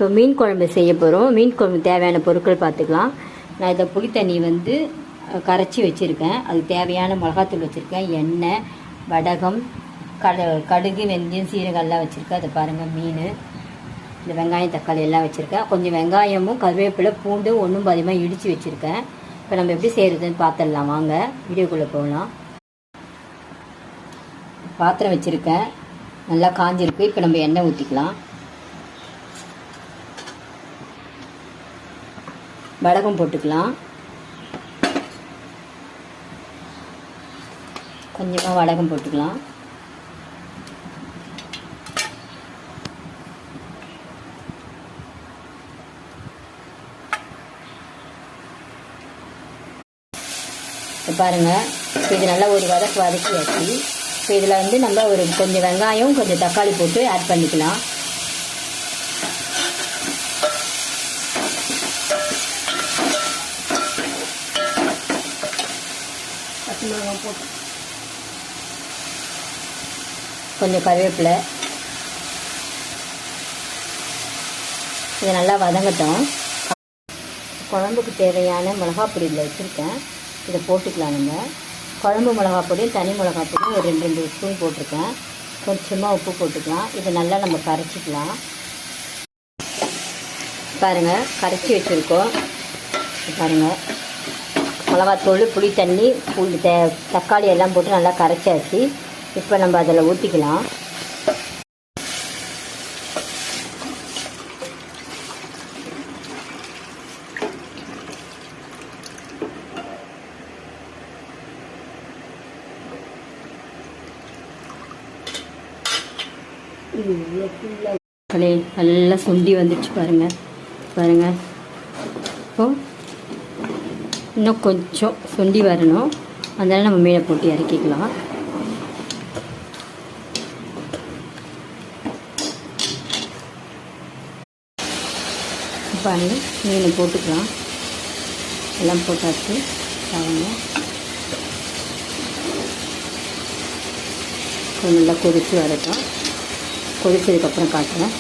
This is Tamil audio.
இப்போ மீன் குழம்பு செய்ய போகிறோம். மீன் குழம்பு தேவையான பொருட்கள் பார்த்துக்கலாம். நான் இதை புளி தண்ணி வந்து கரைச்சி வச்சுருக்கேன். அதுக்கு தேவையான மிளகாத்தூள் வச்சுருக்கேன், எண்ணெய், வடகம், கடுகு, வெந்தயம், சீரகம்லாம் வச்சுருக்கேன். அதை பாருங்கள், மீன், இந்த வெங்காயம், தக்காளி எல்லாம் வச்சுருக்கேன். கொஞ்சம் வெங்காயமும் கருவேப்பிலை, பூண்டு ஒன்றும் பாதியமாக இடித்து வச்சுருக்கேன். இப்போ நம்ம எப்படி செய்கிறதுன்னு பார்த்துடலாம். வாங்க வீடியோக்குள்ளே போகலாம். பாத்திரம் வச்சுருக்கேன், நல்லா காஞ்சிருக்கு. இப்போ நம்ம எண்ணெய் ஊற்றிக்கலாம். வடகம் போட்டுக்கலாம். கொஞ்சமாக வடகம் போட்டுக்கலாம். இப்போ பாருங்கள், இப்போ இது நல்லா ஒரு வதக்கி வச்சு இப்போ இதில் வந்து நம்ம ஒரு கொஞ்சம் வெங்காயம், கொஞ்சம் தக்காளி போட்டு ஆட் பண்ணிக்கலாம். போட்டு கொஞ்சம் கருவேப்பிலை, இதை நல்லா வதங்கட்டும். குழம்புக்கு தேவையான மிளகாப்பொடி இதில் வச்சுருக்கேன், இதை போட்டுக்கலாம். நீங்கள் குழம்பு மிளகாப்பொடியும் தனி மிளகாப்பொடியும் ஒரு 2 ஸ்பூன் போட்டிருக்கேன். கொஞ்சமாக உப்பு போட்டுக்கலாம். இதை நல்லா நம்ம கரைச்சிக்கலாம். பாருங்கள், கரைச்சி வச்சுருக்கோம். பாருங்கள், மிளகாத்தூள், புளி தண்ணி, தக்காளி எல்லாம் போட்டு நல்லா கரைச்சாச்சு. இப்போ நம்ம அதில் ஊற்றிக்கலாம். நல்லா சுண்டி வந்துடுச்சு பாருங்கள். பாருங்கள், இப்போ இன்னும் கொஞ்சம் சுண்டி வரணும். அதனால் நம்ம மீனை போட்டு இறக்கிக்கலாம். பாருங்கள், மீனை போட்டுக்கலாம். எல்லாம் போட்டாச்சு. பாருங்கள், நல்லா கொதித்து வரட்டும். கொதிச்சதுக்கப்புறம் காட்டுறேன்.